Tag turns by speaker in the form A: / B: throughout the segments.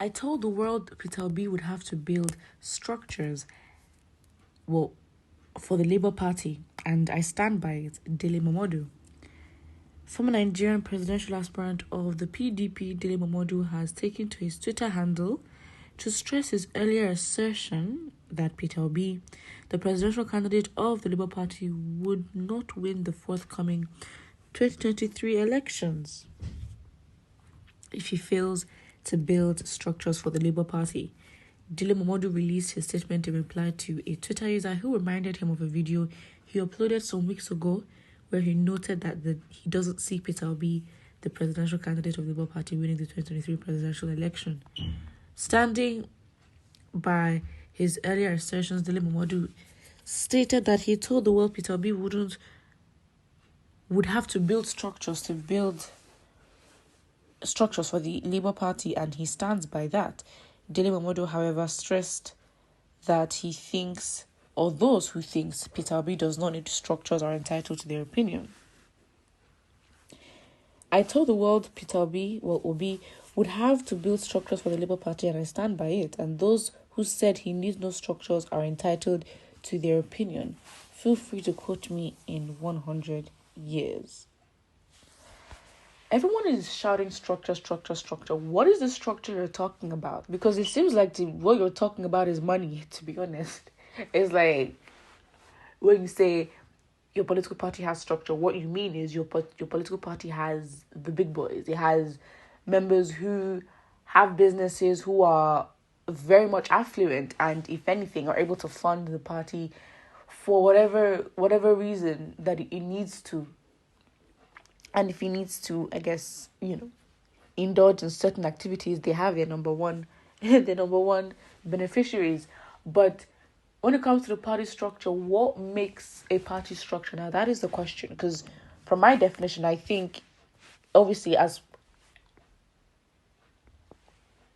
A: I told the world Peter Obi would have to build structures, well, for the Labour Party, and I stand by it. Dele Momodu. Former Nigerian presidential aspirant of the PDP, Dele Momodu, has taken to his Twitter handle to stress his earlier assertion that Peter Obi, the presidential candidate of the Labour Party, would not win the forthcoming 2023 elections if he fails to build structures for the Labour Party. Dele Momodu released his statement in reply to a Twitter user who reminded him of a video he uploaded some weeks ago where he noted that he doesn't see Peter Obi, the presidential candidate of the Labour Party, winning the 2023 presidential election. Standing by his earlier assertions, Dele Momodu stated that he told the world Peter Obi would have to build structures for the Labour Party, and he stands by that. Dele Momodu, however, stressed that he thinks, or those who thinks, Peter Obi does not need structures are entitled to their opinion. I told the world Peter Obi would have to build structures for the Labour Party, and I stand by it. And those who said he needs no structures are entitled to their opinion. Feel free to quote me in 100 years. Everyone is shouting structure, structure, structure. What is the structure you're talking about? Because it seems like what you're talking about is money, to be honest. It's like when you say your political party has structure, what you mean is your political party has the big boys. It has members who have businesses, who are very much affluent, and if anything are able to fund the party for whatever reason that it needs to. And if he needs to, I guess, indulge in certain activities, they have their number one beneficiaries. But when it comes to the party structure, what makes a party structure? Now, that is the question. Because from my definition, I think, obviously, as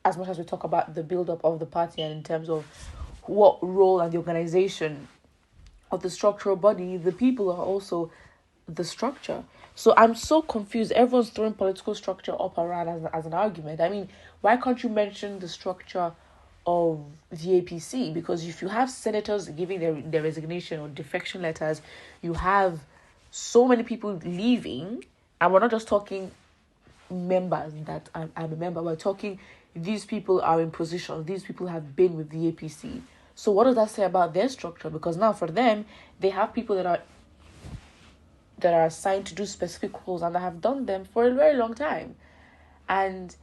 A: much as we talk about the build-up of the party and in terms of what role and the organization of the structural body, the people are also the structure. So I'm so confused. Everyone's throwing political structure up around as an argument. I mean, why can't you mention the structure of the APC? Because if you have senators giving their resignation or defection letters, you have so many people leaving, and we're not just talking members that I'm a member, we're talking these people are in positions, these people have been with the APC. So what does that say about their structure? Because now for them, they have people that are assigned to do specific roles and that have done them for a very long time. And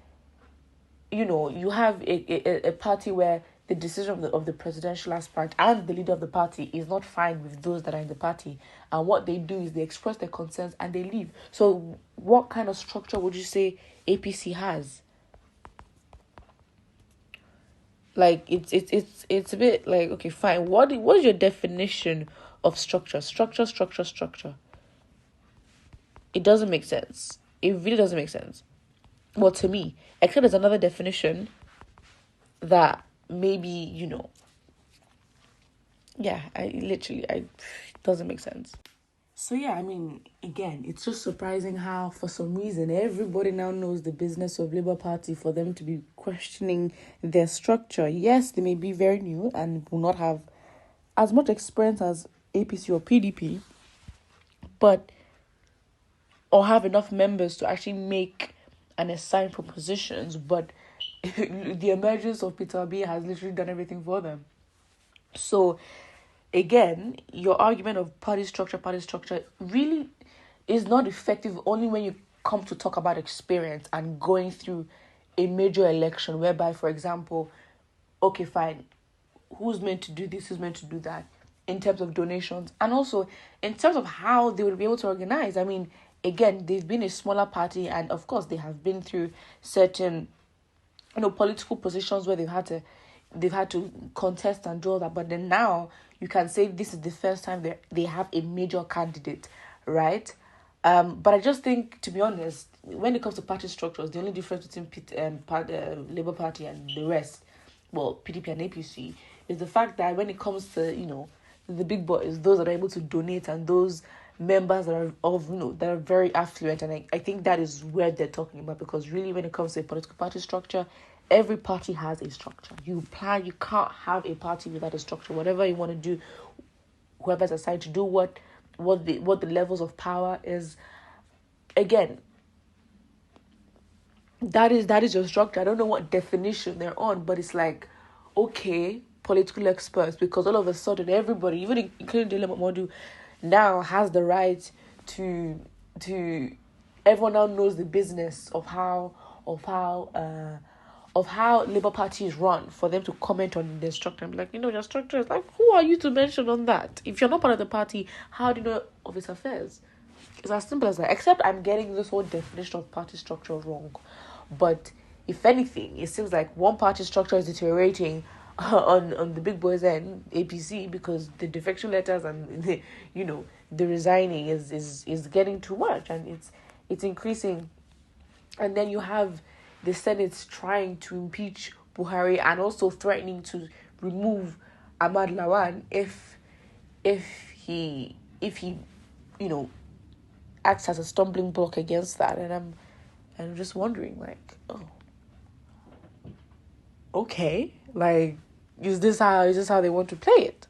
A: you have a party where the decision of the presidential aspirant and the leader of the party is not fine with those that are in the party, and what they do is they express their concerns and they leave. So what kind of structure would you say APC has? Like it's a bit like, okay, fine, what is your definition of structure? Structure. It doesn't make sense. It really doesn't make sense. Well, to me, except there's another definition that maybe, it doesn't make sense. So yeah, I mean, again, it's just surprising how for some reason everybody now knows the business of Labour Party for them to be questioning their structure. Yes, they may be very new and will not have as much experience as APC or PDP, or have enough members to actually make and assign propositions, but the emergence of Peter Obi has literally done everything for them. So again, your argument of party structure really is not effective only when you come to talk about experience and going through a major election whereby, for example, okay, fine, who's meant to do this, who's meant to do that in terms of donations, and also in terms of how they will be able to organize. I mean, again, they've been a smaller party, and of course they have been through certain political positions where they've had to contest and do all that. But then now you can say this is the first time they have a major candidate, right? But I just think, to be honest, when it comes to party structures, the only difference between Labour Party and the rest, well, PDP and APC, is the fact that when it comes to the big boys, those that are able to donate, and those members that are very affluent, and I think that is where they're talking about. Because really, when it comes to a political party structure, every party has a structure. You can't have a party without a structure. Whatever you want to do, whoever's assigned to do what the levels of power is. Again, that is your structure. I don't know what definition they're on, but it's like, okay, political experts, because all of a sudden everybody, even including Dele Momodu, now has the right to everyone now knows the business of how Labour Party is run, for them to comment on their structure. I'm like, your structure is like, who are you to mention on that? If you're not part of the party, how do you know of its affairs? It's as simple as that. Except I'm getting this whole definition of party structure wrong. But if anything, it seems like one party structure is deteriorating on the big boys end, APC, because the defection letters and the resigning is getting too much, and it's increasing. And then you have the Senate trying to impeach Buhari and also threatening to remove Ahmad Lawan if he acts as a stumbling block against that. And I'm just wondering, like, oh, okay, like, is this how they want to play it?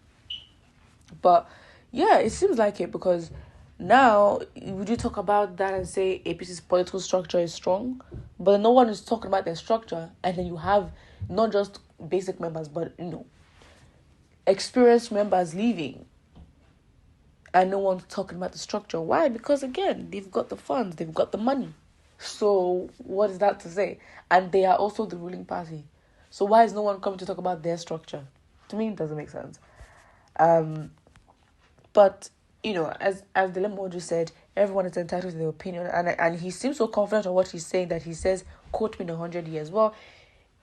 A: But yeah, it seems like it, because now would you talk about that and say APC's political structure is strong, but no one is talking about their structure, and then you have not just basic members, but experienced members leaving, and no one's talking about the structure. Why? Because again, they've got the funds, they've got the money. So what is that to say? And they are also the ruling party. So why is no one coming to talk about their structure? To me, it doesn't make sense. But as Dele Momodu said, everyone is entitled to their opinion, and he seems so confident on what he's saying that he says, quote me in 100 years. Well,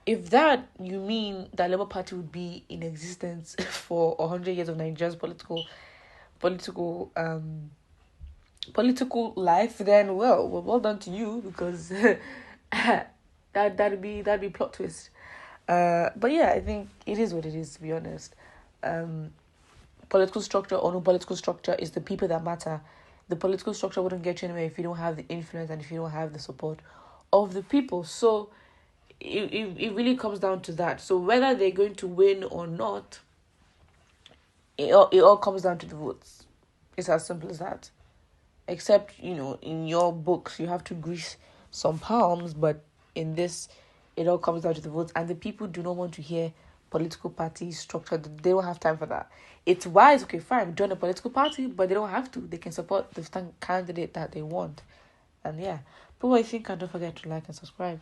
A: if that you mean that Labour Party would be in existence for 100 years of Nigeria's political life, then well done to you, because that'd be plot twist. But yeah, I think it is what it is, to be honest. Political structure or no political structure, is the people that matter. The political structure wouldn't get you anywhere if you don't have the influence and if you don't have the support of the people. So it really comes down to that. So whether they're going to win or not, it all comes down to the votes. It's as simple as that. Except, in your books, you have to grease some palms, but in this, it all comes down to the votes. And the people do not want to hear political party structure. They don't have time for that. It's wise, okay, fine, join a political party, but they don't have to. They can support the candidate that they want. And yeah, but I think, and don't forget to like and subscribe.